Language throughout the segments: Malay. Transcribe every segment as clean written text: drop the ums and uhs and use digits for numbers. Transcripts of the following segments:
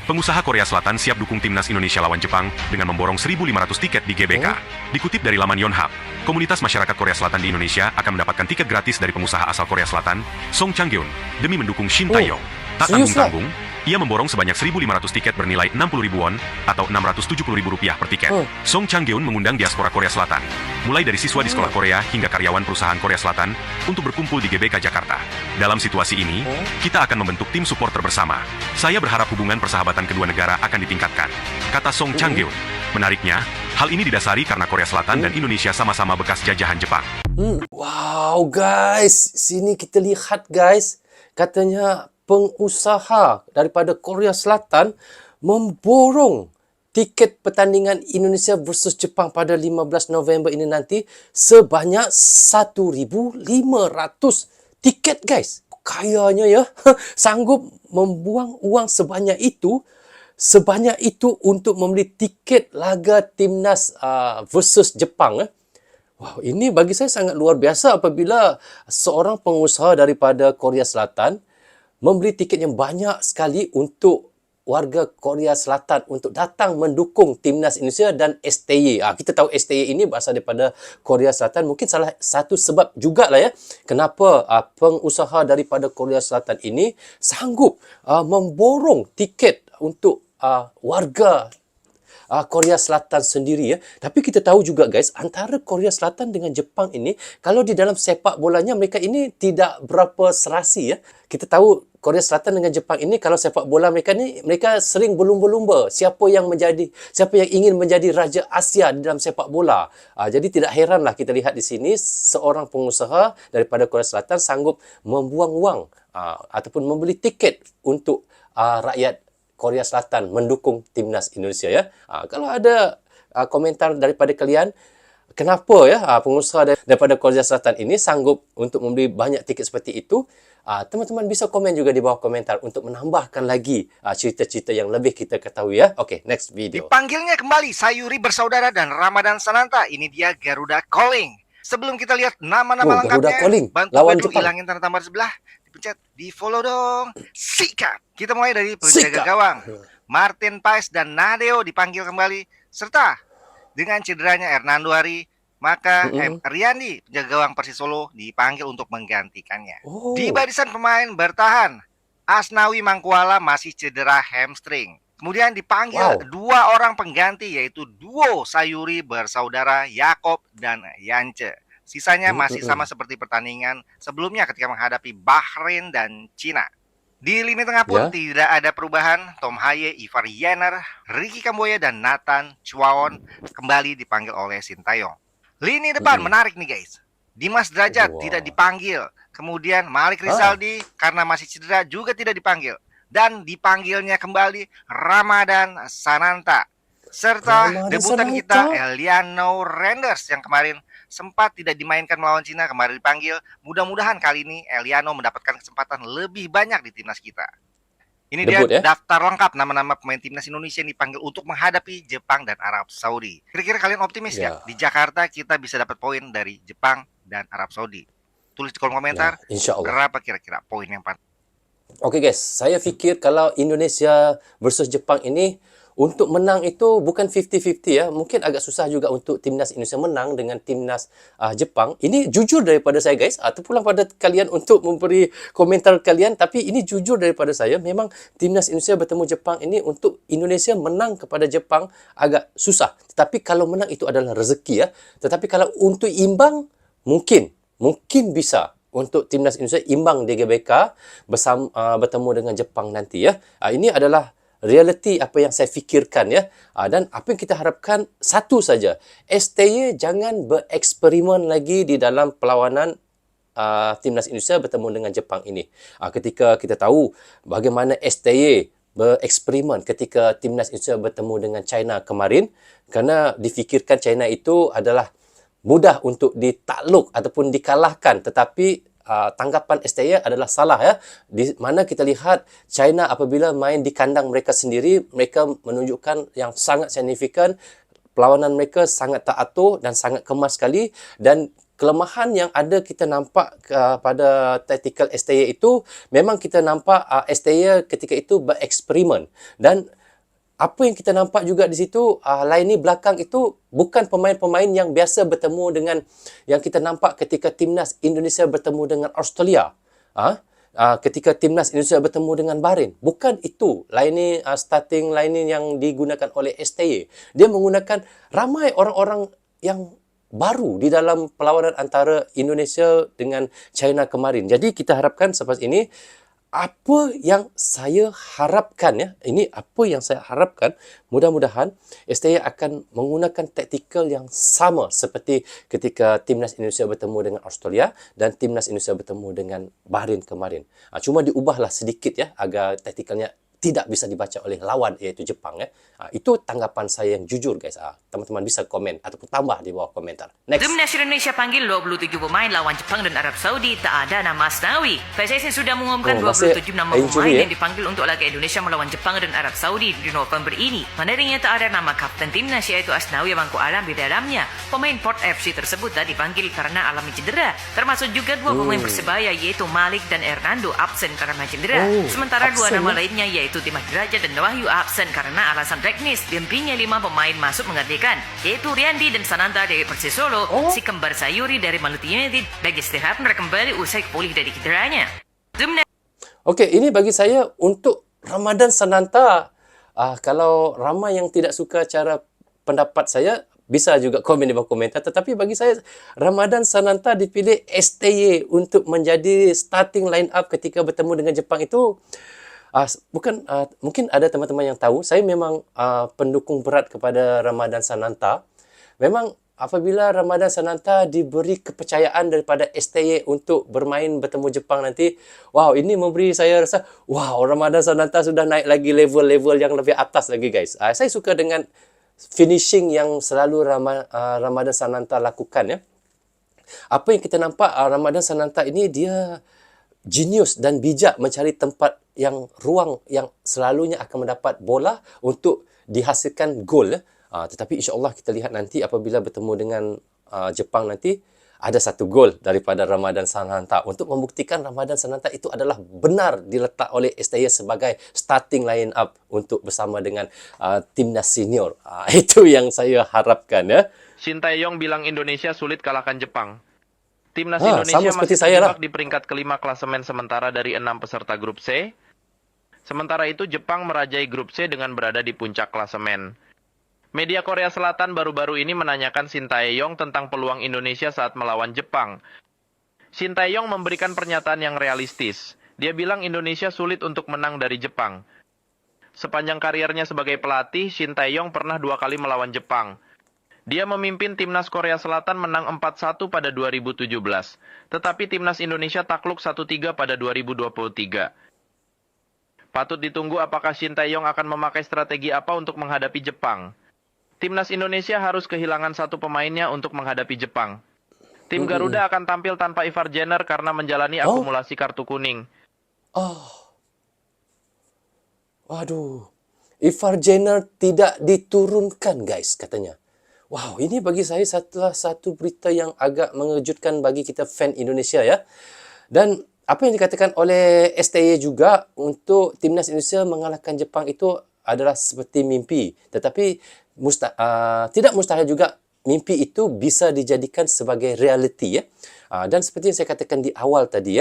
Pengusaha Korea Selatan siap dukung timnas Indonesia lawan Jepang dengan memborong 1.500 tiket di GBK. Dikutip dari laman Yonhap, komunitas masyarakat Korea Selatan di Indonesia akan mendapatkan tiket gratis dari pengusaha asal Korea Selatan, Song Chang-geun, demi mendukung Shin Tae-yong. Tak tanggung-tanggung, ia memborong sebanyak 1.500 tiket bernilai 60.000 won atau Rp670.000 per tiket. Song Chang-geun mengundang diaspora Korea Selatan, mulai dari siswa di sekolah Korea hingga karyawan perusahaan Korea Selatan, untuk berkumpul di GBK Jakarta. Dalam situasi ini, kita akan membentuk tim supporter bersama. Saya berharap hubungan persahabatan kedua negara akan ditingkatkan, kata Song Chang-geun. Menariknya, hal ini didasari karena Korea Selatan dan Indonesia sama-sama bekas jajahan Jepang. Wow guys, sini kita lihat guys, katanya pengusaha daripada Korea Selatan memborong tiket pertandingan Indonesia versus Jepang pada 15 November ini nanti sebanyak 1.500 tiket guys. Kayanya ya, sanggup membuang uang sebanyak itu untuk membeli tiket laga timnas versus Jepang. Wow, ini bagi saya sangat luar biasa apabila seorang pengusaha daripada Korea Selatan membeli tiket yang banyak sekali untuk warga Korea Selatan untuk datang mendukung timnas Indonesia dan STY. Kita tahu STY ini berasal daripada Korea Selatan. Mungkin salah satu sebab jugalah ya kenapa pengusaha daripada Korea Selatan ini sanggup memborong tiket untuk warga Korea Selatan sendiri ya. Tapi kita tahu juga guys, antara Korea Selatan dengan Jepang ini, kalau di dalam sepak bolanya mereka ini tidak berapa serasi ya. Kita tahu Korea Selatan dengan Jepang ini, kalau sepak bola mereka sering berlumba-lumba siapa yang ingin menjadi raja Asia di dalam sepak bola. Jadi tidak heranlah kita lihat di sini seorang pengusaha daripada Korea Selatan sanggup membuang wang ataupun membeli tiket untuk rakyat Korea Selatan mendukung timnas Indonesia ya. Kalau ada komentar daripada kalian, kenapa ya pengusaha daripada Korea Selatan ini sanggup untuk membeli banyak tiket seperti itu? Teman-teman bisa komen juga di bawah komentar untuk menambahkan lagi cerita-cerita yang lebih kita ketahui ya. Oke, next video. Dipanggilnya kembali Sayuri Bersaudara dan Ramadan Sananta. Ini dia Garuda Calling. Sebelum kita lihat nama-nama lengkapnya, bantu Badu hilangin tanda tambah sebelah. Pencet di follow dong. Sikat. Kita mulai dari penjaga gawang Martin Paes dan Nadeo dipanggil kembali, serta dengan cederanya Hernando Ari, maka Riyandi penjaga gawang Persis Solo dipanggil untuk menggantikannya. Di barisan pemain bertahan, Asnawi Mangkuala masih cedera hamstring. Kemudian dipanggil dua orang pengganti, yaitu duo Sayuri Bersaudara Yakob dan Yance. Sisanya masih sama seperti pertandingan sebelumnya ketika menghadapi Bahrain dan Cina. Di lini tengah pun tidak ada perubahan. Tom Haye, Ivar Jenner, Ricky Kamboya, dan Nathan Chuaon kembali dipanggil oleh Shin Tae-yong. Lini depan menarik nih guys. Dimas Derajat tidak dipanggil. Kemudian Malik Rizaldi karena masih cedera juga tidak dipanggil. Dan dipanggilnya kembali Ramadan Sananta. Serta debutan kita Eliano Renders yang kemarin sempat tidak dimainkan melawan Cina, kemarin dipanggil. Mudah-mudahan kali ini Eliano mendapatkan kesempatan lebih banyak di timnas kita. Ini dia daftar lengkap nama-nama pemain timnas Indonesia yang dipanggil untuk menghadapi Jepang dan Arab Saudi. Kira-kira kalian optimis ya? Di Jakarta kita bisa dapat poin dari Jepang dan Arab Saudi. Tulis di kolom komentar berapa kira-kira poin yang pantas. Oke guys, saya fikir kalau Indonesia versus Jepang ini untuk menang itu bukan 50-50 ya. Mungkin agak susah juga untuk timnas Indonesia menang dengan timnas Jepang. Ini jujur daripada saya guys. Terpulang pada kalian untuk memberi komentar kalian. Tapi ini jujur daripada saya. Memang timnas Indonesia bertemu Jepang ini untuk Indonesia menang kepada Jepang agak susah. Tetapi kalau menang itu adalah rezeki ya. Tetapi kalau untuk imbang, mungkin bisa untuk timnas Indonesia imbang di GBK bertemu dengan Jepang nanti ya. Ini adalah realiti apa yang saya fikirkan ya. Dan apa yang kita harapkan satu saja. STY jangan bereksperimen lagi di dalam perlawanan timnas Indonesia bertemu dengan Jepang ini. Ketika kita tahu bagaimana STY bereksperimen ketika timnas Indonesia bertemu dengan China kemarin, kerana difikirkan China itu adalah mudah untuk ditakluk ataupun dikalahkan, tetapi tanggapan STY adalah salah ya. Di mana kita lihat China apabila main di kandang mereka sendiri, mereka menunjukkan yang sangat signifikan. Perlawanan mereka sangat teratur dan sangat kemas sekali, dan kelemahan yang ada kita nampak pada tactical STY itu, memang kita nampak STY ketika itu bereksperimen. Dan apa yang kita nampak juga di situ, lini belakang itu bukan pemain-pemain yang biasa bertemu dengan yang kita nampak ketika timnas Indonesia bertemu dengan Australia. Ketika timnas Indonesia bertemu dengan Bahrain. Bukan itu starting line yang digunakan oleh STY. Dia menggunakan ramai orang-orang yang baru di dalam perlawanan antara Indonesia dengan China kemarin. Jadi kita harapkan selepas ini, apa yang saya harapkan ini apa yang saya harapkan, mudah-mudahan STY akan menggunakan taktikal yang sama seperti ketika timnas Indonesia bertemu dengan Australia dan timnas Indonesia bertemu dengan Bahrain kemarin. Cuma diubahlah sedikit agar taktikalnya tidak bisa dibaca oleh lawan iaitu Jepang. Itu tanggapan saya yang jujur guys. Teman-teman bisa komen ataupun tambah di bawah komentar. Next. Timnas Indonesia panggil 27 pemain lawan Jepang dan Arab Saudi, tak ada nama Asnawi. PSSI sudah mengumumkan 27 nama pemain yang dipanggil untuk laga Indonesia melawan Jepang dan Arab Saudi di November ini. Menariknya tak ada nama kapten timnas yaitu Asnawi Bangku Alam di dalamnya. Pemain Port FC tersebut tak dipanggil karena alami cedera. Termasuk juga dua pemain Persebaya yaitu Malik dan Hernando absen karena cedera. Sementara dua nama lainnya yaitu Dimas Derajat dan Wahyu absen karena alasan teknis. Dempingnya 5 pemain masuk menggantikan, yaitu Riyandi dan Sananta dari Persis Solo, si kembar Sayuri dari Maluku United, bagi Stefan kembali usai pulih dari cederanya. Okey, ini bagi saya untuk Ramadan Sananta. Kalau ramai yang tidak suka cara pendapat saya, bisa juga komen di bawah komentar. Tetapi bagi saya, Ramadan Sananta dipilih STY untuk menjadi starting line up ketika bertemu dengan Jepang itu, mungkin ada teman-teman yang tahu, saya memang pendukung berat kepada Ramadan Sananta. Memang apabila Ramadan Sananta diberi kepercayaan daripada STY untuk bermain bertemu Jepang nanti, wow, ini memberi saya rasa, wow, Ramadan Sananta sudah naik lagi level-level yang lebih atas lagi guys. Saya suka dengan finishing yang selalu Ramadan Sananta lakukan. Apa yang kita nampak, Ramadan Sananta ini dia genius dan bijak mencari tempat yang ruang yang selalunya akan mendapat bola untuk dihasilkan gol. Tetapi insya-Allah kita lihat nanti apabila bertemu dengan Jepang nanti, ada satu gol daripada Ramadan Sananta untuk membuktikan Ramadan Sananta itu adalah benar diletak oleh STY sebagai starting line up untuk bersama dengan timnas senior. Itu yang saya harapkan Shin Tae-yong bilang Indonesia sulit kalahkan Jepang. Timnas Indonesia masih terjebak di peringkat kelima klasemen sementara dari 6 peserta grup C. Sementara itu Jepang merajai grup C dengan berada di puncak klasemen. Media Korea Selatan baru-baru ini menanyakan Shin Tae-yong tentang peluang Indonesia saat melawan Jepang. Shin Tae-yong memberikan pernyataan yang realistis. Dia bilang Indonesia sulit untuk menang dari Jepang. Sepanjang kariernya sebagai pelatih, Shin Tae-yong pernah 2 kali melawan Jepang. Dia memimpin timnas Korea Selatan menang 4-1 pada 2017. Tetapi timnas Indonesia takluk 1-3 pada 2023. Patut ditunggu apakah Shin Tae-yong akan memakai strategi apa untuk menghadapi Jepang. Timnas Indonesia harus kehilangan 1 pemainnya untuk menghadapi Jepang. Tim Garuda akan tampil tanpa Ivar Jenner karena menjalani akumulasi kartu kuning. Waduh, Ivar Jenner tidak diturunkan guys katanya. Wow, ini bagi saya satu berita yang agak mengejutkan bagi kita fan Indonesia Dan apa yang dikatakan oleh STY juga untuk timnas Indonesia mengalahkan Jepang itu adalah seperti mimpi. Tetapi tidak mustahil juga mimpi itu bisa dijadikan sebagai realiti Dan seperti yang saya katakan di awal tadi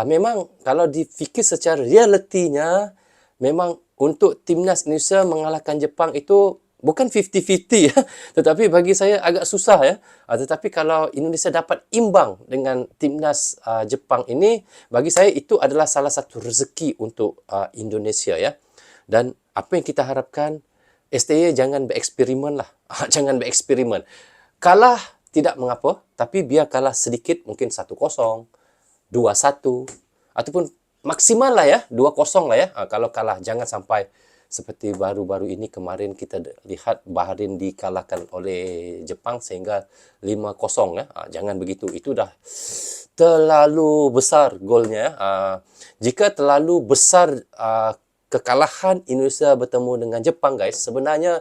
memang kalau difikir secara realitinya, memang untuk timnas Indonesia mengalahkan Jepang itu bukan 50-50 tetapi bagi saya agak susah Tetapi kalau Indonesia dapat imbang dengan timnas Jepang ini, bagi saya itu adalah salah satu rezeki untuk Indonesia Dan apa yang kita harapkan, STY jangan bereksperimen lah. Jangan bereksperimen. Kalah tidak mengapa, tapi biar kalah sedikit, mungkin 1-0, 2-1 ataupun maksimal lah 2-0 lah kalau kalah. Jangan sampai seperti baru-baru ini kemarin kita lihat Bahrain dikalahkan oleh Jepang sehingga 5-0 Jangan begitu. Itu dah terlalu besar golnya. Jika terlalu besar kekalahan Indonesia bertemu dengan Jepang guys, sebenarnya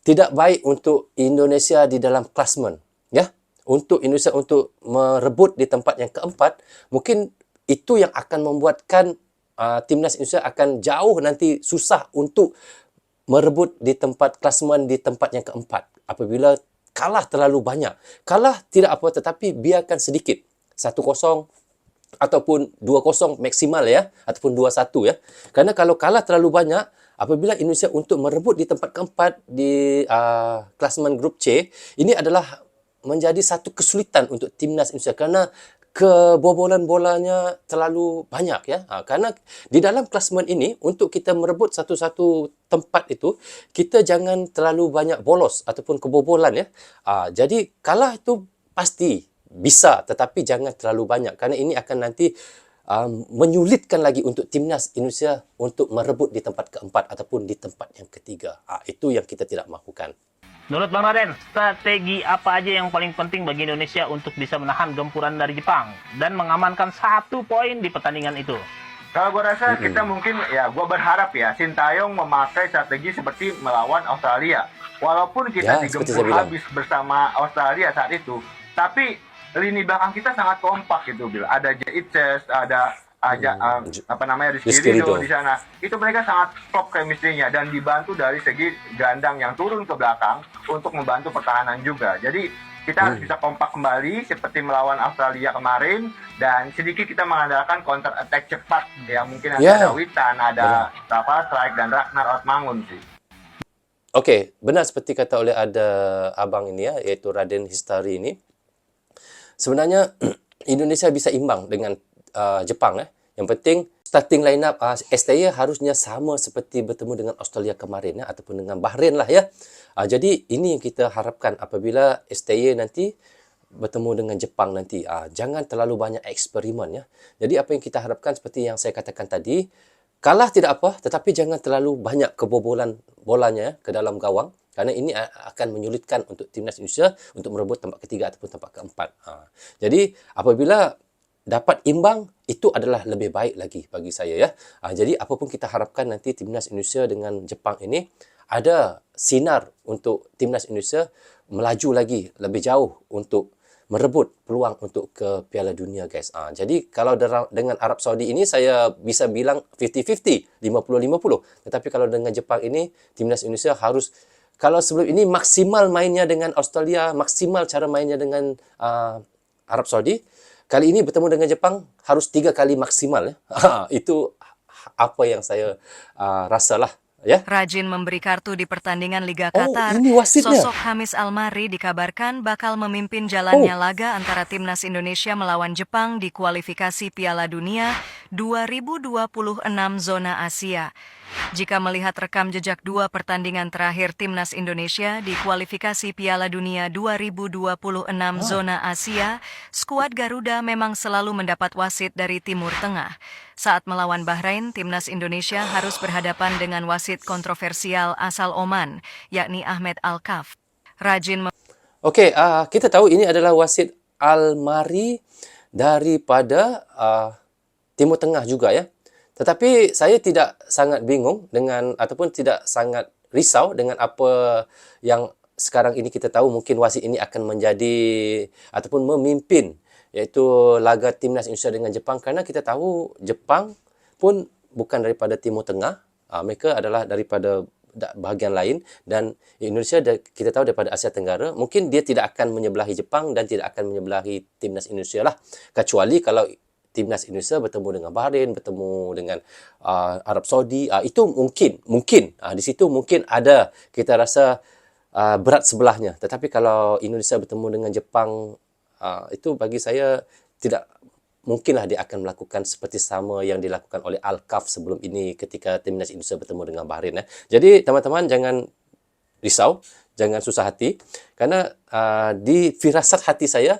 tidak baik untuk Indonesia di dalam klasemen untuk Indonesia untuk merebut di tempat yang keempat, mungkin itu yang akan membuatkan timnas Indonesia akan jauh nanti susah untuk merebut di tempat klasemen di tempat yang keempat apabila kalah terlalu banyak. Kalah tidak apa, tetapi biarkan sedikit. 1-0 ataupun 2-0 maksimal ya, ataupun 2-1 ya. Karena kalau kalah terlalu banyak, apabila Indonesia untuk merebut di tempat keempat di klasemen grup C, ini adalah menjadi satu kesulitan untuk timnas Indonesia kerana kebobolan bolanya terlalu banyak ya. Karena di dalam klasemen ini untuk kita merebut satu-satu tempat itu, kita jangan terlalu banyak bolos ataupun kebobolan ya. Jadi kalah itu pasti bisa, tetapi jangan terlalu banyak kerana ini akan nanti menyulitkan lagi untuk timnas Indonesia untuk merebut di tempat keempat ataupun di tempat yang ketiga. Itu yang kita tidak mahukan. Menurut Bang Raden, strategi apa aja yang paling penting bagi Indonesia untuk bisa menahan gempuran dari Jepang dan mengamankan 1 poin di pertandingan itu? Kalau gue rasa kita mungkin, ya gue berharap ya, Sintayong memakai strategi seperti melawan Australia. Walaupun kita digempur habis bersama Australia saat itu, tapi lini belakang kita sangat kompak gitu, Bil. Ada Jaitzes, ada Rizky Ridho di sana. Itu mereka sangat klop chemistry-nya dan dibantu dari segi gelandang yang turun ke belakang untuk membantu pertahanan juga. Jadi kita harus bisa kompak kembali seperti melawan Australia kemarin dan sedikit kita mengandalkan counter attack cepat yang mungkin ada Witan, ada Strike dan Ragnar Otmangun sih. Okey, benar seperti kata oleh ada abang ini ya, iaitu Raden Histari ini. Sebenarnya Indonesia bisa imbang dengan Jepang. Yang penting starting line up STY harusnya sama seperti bertemu dengan Australia kemarin ya, ataupun dengan Bahrain lah ya. Jadi ini yang kita harapkan apabila STY nanti bertemu dengan Jepang nanti. Jangan terlalu banyak eksperimen ya. Jadi apa yang kita harapkan seperti yang saya katakan tadi, kalah tidak apa, tetapi jangan terlalu banyak kebobolan bolanya ke dalam gawang. Kerana ini akan menyulitkan untuk timnas Indonesia untuk merebut tempat ketiga ataupun tempat keempat. Jadi apabila dapat imbang, itu adalah lebih baik lagi bagi saya ya. Jadi apapun kita harapkan nanti timnas Indonesia dengan Jepang ini ada sinar untuk timnas Indonesia melaju lagi lebih jauh untuk merebut peluang untuk ke Piala Dunia guys. Jadi kalau dengan Arab Saudi ini saya bisa bilang 50-50, 50-50. Tetapi kalau dengan Jepang ini timnas Indonesia harus, kalau sebelum ini maksimal mainnya dengan Australia, maksimal cara mainnya dengan Arab Saudi, kali ini bertemu dengan Jepang harus 3 kali maksimal ya. Itu apa yang saya rasalah ya. Rajin memberi kartu di pertandingan Liga Qatar. Ini wasitnya. Sosok Hamis Almari dikabarkan bakal memimpin jalannya laga antara timnas Indonesia melawan Jepang di kualifikasi Piala Dunia 2026 zona Asia. Jika melihat rekam jejak 2 pertandingan terakhir timnas Indonesia di kualifikasi Piala Dunia 2026 zona Asia, skuad Garuda memang selalu mendapat wasit dari Timur Tengah. Saat melawan Bahrain, timnas Indonesia harus berhadapan dengan wasit kontroversial asal Oman, yakni Ahmed Al-Kaf. Okey, kita tahu ini adalah wasit Almari daripada Timur Tengah juga ya. Tetapi saya tidak sangat bingung dengan ataupun tidak sangat risau dengan apa yang sekarang ini kita tahu mungkin wasit ini akan menjadi ataupun memimpin iaitu laga timnas Indonesia dengan Jepang, kerana kita tahu Jepang pun bukan daripada Timur Tengah, mereka adalah daripada bahagian lain, dan Indonesia kita tahu daripada Asia Tenggara. Mungkin dia tidak akan menyebelahi Jepang dan tidak akan menyebelahi timnas Indonesia lah, kecuali kalau timnas Indonesia bertemu dengan Bahrain, bertemu dengan Arab Saudi, itu mungkin di situ mungkin ada kita rasa berat sebelahnya. Tetapi kalau Indonesia bertemu dengan Jepang, itu bagi saya tidak mungkinlah dia akan melakukan seperti sama yang dilakukan oleh Al-Kaf sebelum ini ketika timnas Indonesia bertemu dengan Bahrain. Jadi teman-teman jangan risau, jangan susah hati, kerana di firasat hati saya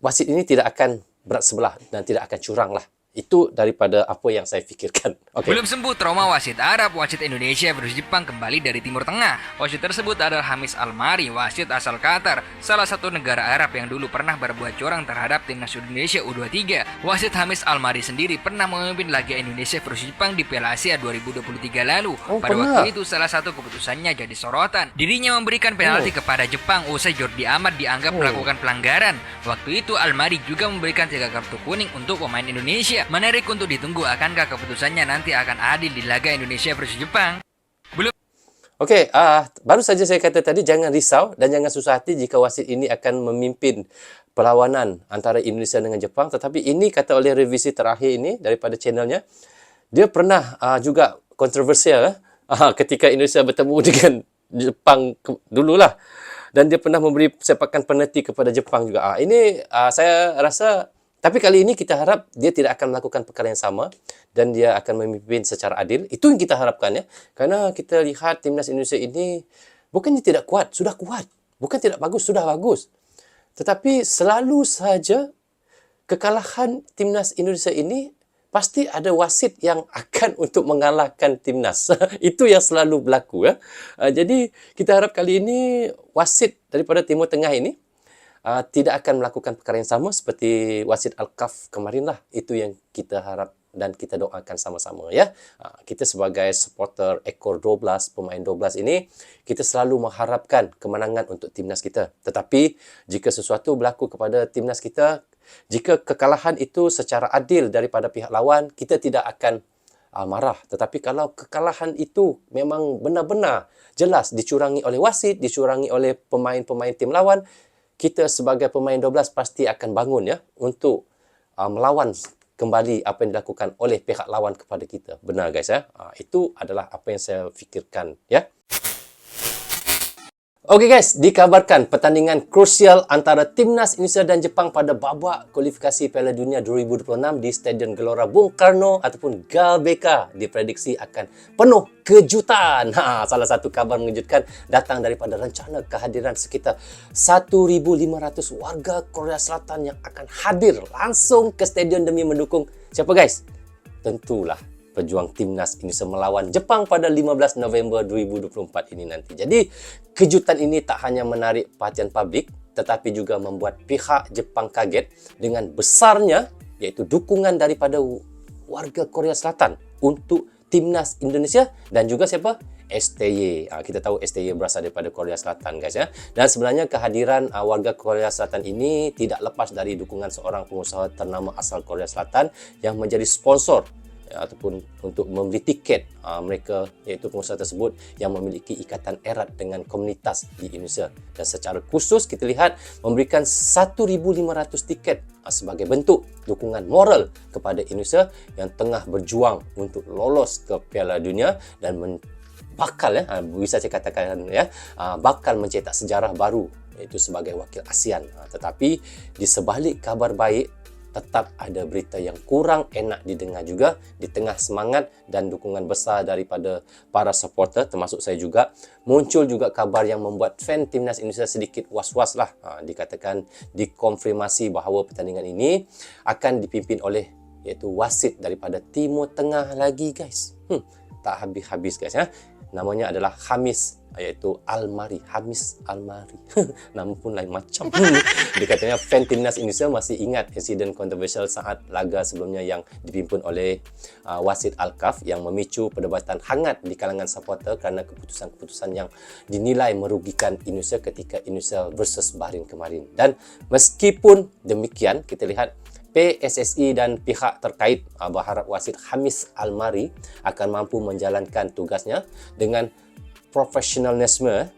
wasit ini tidak akan berat sebelah dan tidak akan curang lah Itu daripada apa yang saya fikirkan. Okay. Belum sembuh trauma wasit Arab, wasit Indonesia versus Jepang kembali dari Timur Tengah. Wasit tersebut adalah Hamis Almari, wasit asal Qatar, salah satu negara Arab yang dulu pernah berbuat curang terhadap timnas Indonesia U23. Wasit Hamis Almari sendiri pernah memimpin laga Indonesia versus Jepang di Piala Asia 2023 lalu. Pada waktu itu salah satu keputusannya jadi sorotan. Dirinya memberikan penalti kepada Jepang usai Jordi Amat dianggap melakukan pelanggaran. Waktu itu Almari juga memberikan 3 kartu kuning untuk pemain Indonesia. Menarik untuk ditunggu, akankah keputusannya nanti akan adil di laga Indonesia versus Jepang? Belum. Okey, baru saja saya kata tadi, jangan risau dan jangan susah hati jika wasit ini akan memimpin perlawanan antara Indonesia dengan Jepang. Tetapi ini kata oleh revisi terakhir ini daripada channelnya, dia pernah juga kontroversial ketika Indonesia bertemu dengan Jepang dululah. Dan dia pernah memberi sepakan penalti kepada Jepang juga. Ini saya rasa, tapi kali ini kita harap dia tidak akan melakukan perkara yang sama dan dia akan memimpin secara adil. Itu yang kita harapkan ya. Kerana kita lihat timnas Indonesia ini bukannya tidak kuat, sudah kuat. Bukan tidak bagus, sudah bagus. Tetapi selalu saja kekalahan timnas Indonesia ini pasti ada wasit yang akan untuk mengalahkan timnas. Itu yang selalu berlaku ya. Jadi kita harap kali ini wasit daripada Timur Tengah ini tidak akan melakukan perkara yang sama seperti wasit Al-Kaf kemarin lah. Itu yang kita harap dan kita doakan sama-sama ya. Kita sebagai supporter ekor 12, pemain 12 ini, kita selalu mengharapkan kemenangan untuk timnas kita. Tetapi jika sesuatu berlaku kepada timnas kita, jika kekalahan itu secara adil daripada pihak lawan, kita tidak akan marah. Tetapi kalau kekalahan itu memang benar-benar jelas dicurangi oleh wasit, dicurangi oleh pemain-pemain tim lawan, kita sebagai pemain 12 pasti akan bangun ya untuk melawan kembali apa yang dilakukan oleh pihak lawan kepada kita. Benar guys ya. Itu adalah apa yang saya fikirkan ya. Okey guys, dikabarkan pertandingan krusial antara timnas Indonesia dan Jepang pada babak kualifikasi Piala Dunia 2026 di Stadion Gelora Bung Karno ataupun GBK diprediksi akan penuh kejutan. Salah satu kabar mengejutkan datang daripada rencana kehadiran sekitar 1,500 warga Korea Selatan yang akan hadir langsung ke stadion demi mendukung siapa guys? Tentulah pejuang timnas Indonesia melawan Jepang pada 15 November 2024 ini nanti. Jadi, kejutan ini tak hanya menarik perhatian publik, tetapi juga membuat pihak Jepang kaget dengan besarnya, iaitu dukungan daripada warga Korea Selatan untuk timnas Indonesia dan juga siapa? STY. Kita tahu STY berasal daripada Korea Selatan guys ya. Dan sebenarnya kehadiran warga Korea Selatan ini tidak lepas dari dukungan seorang pengusaha ternama asal Korea Selatan yang menjadi sponsor ataupun untuk membeli tiket mereka, iaitu pengusaha tersebut yang memiliki ikatan erat dengan komunitas di Indonesia. Dan secara khusus kita lihat memberikan 1,500 tiket sebagai bentuk dukungan moral kepada Indonesia yang tengah berjuang untuk lolos ke Piala Dunia dan bakal ya, bisa saya katakan ya, bakal mencetak sejarah baru, iaitu sebagai wakil ASEAN. Tetapi di sebalik kabar baik, tetap ada berita yang kurang enak didengar juga di tengah semangat dan dukungan besar daripada para supporter, termasuk saya juga. Muncul juga kabar yang membuat fan timnas Indonesia sedikit was-was lah. Dikatakan dikonfirmasi bahawa pertandingan ini akan dipimpin oleh iaitu wasit daripada Timur Tengah lagi guys. Tak habis-habis guys ya. Namanya adalah Hamis, iaitu Almari. Hamis Almari. Nama pun lain macam. Dikatanya fan timnas Indonesia masih ingat insiden kontroversial saat laga sebelumnya yang dipimpin oleh wasit Al-Kaf yang memicu perdebatan hangat di kalangan supporter kerana keputusan-keputusan yang dinilai merugikan Indonesia ketika Indonesia versus Bahrain kemarin. Dan meskipun demikian, kita lihat PSSI dan pihak terkait berharap wasit Hamis Almari akan mampu menjalankan tugasnya dengan profesionalisme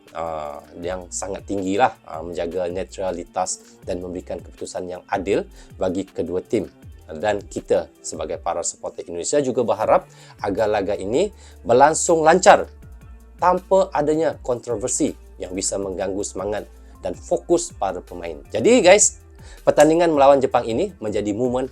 yang sangat tinggi lah, menjaga netralitas dan memberikan keputusan yang adil bagi kedua tim. Dan kita sebagai para supporter Indonesia juga berharap agar laga ini berlangsung lancar tanpa adanya kontroversi yang bisa mengganggu semangat dan fokus para pemain. Jadi guys, pertandingan melawan Jepang ini menjadi momen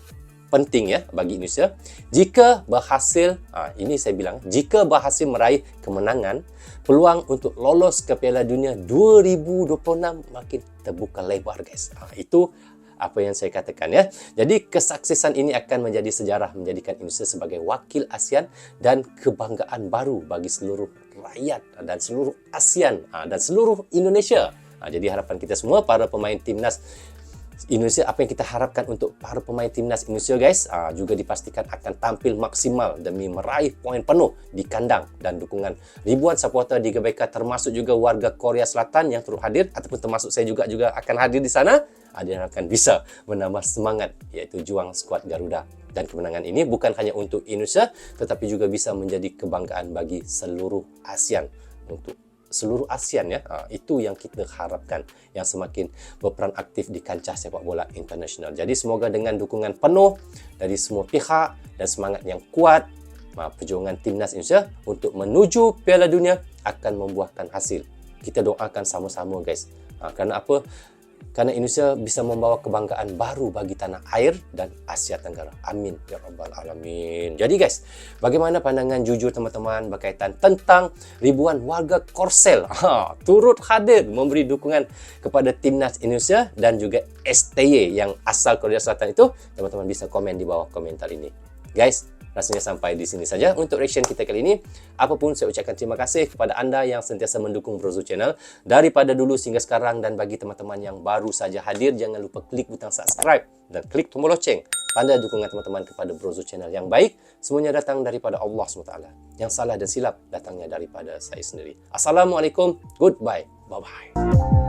penting ya bagi Indonesia. Jika berhasil, ini saya bilang, jika berhasil meraih kemenangan, peluang untuk lolos ke Piala Dunia 2026 makin terbuka lebar guys. Itu apa yang saya katakan ya. Jadi kesuksesan ini akan menjadi sejarah, menjadikan Indonesia sebagai wakil ASEAN dan kebanggaan baru bagi seluruh rakyat dan seluruh ASEAN dan seluruh Indonesia. Jadi harapan kita semua para pemain timnas Indonesia, apa yang kita harapkan untuk para pemain timnas Indonesia guys, juga dipastikan akan tampil maksimal demi meraih poin penuh di kandang, dan dukungan ribuan supporter di GBK termasuk juga warga Korea Selatan yang turut hadir ataupun termasuk saya juga akan hadir di sana, dan akan bisa menambah semangat iaitu juang skuad Garuda. Dan kemenangan ini bukan hanya untuk Indonesia tetapi juga bisa menjadi kebanggaan bagi seluruh ASEAN, untuk seluruh ASEAN ya. Itu yang kita harapkan, yang semakin berperan aktif di kancah sepak bola internasional. Jadi semoga dengan dukungan penuh dari semua pihak dan semangat yang kuat, perjuangan timnas Indonesia untuk menuju Piala Dunia akan membuahkan hasil. Kita doakan sama-sama guys. Kerana apa? Karena Indonesia bisa membawa kebanggaan baru bagi tanah air dan Asia Tenggara. Amin ya rabbal alamin. Jadi guys, bagaimana pandangan jujur teman-teman berkaitan tentang ribuan warga Korsel turut hadir memberi dukungan kepada timnas Indonesia dan juga STY yang asal Korea Selatan itu? Teman-teman bisa komen di bawah komentar ini. Guys, rasanya sampai di sini saja untuk reaction kita kali ini. Apapun, saya ucapkan terima kasih kepada anda yang sentiasa mendukung Brozo Channel daripada dulu hingga sekarang. Dan bagi teman-teman yang baru saja hadir, jangan lupa klik butang subscribe dan klik tombol loceng. Tanda dukungan teman-teman kepada Brozo Channel yang baik semuanya datang daripada Allah SWT. Yang salah dan silap datangnya daripada saya sendiri. Assalamualaikum, goodbye, bye-bye.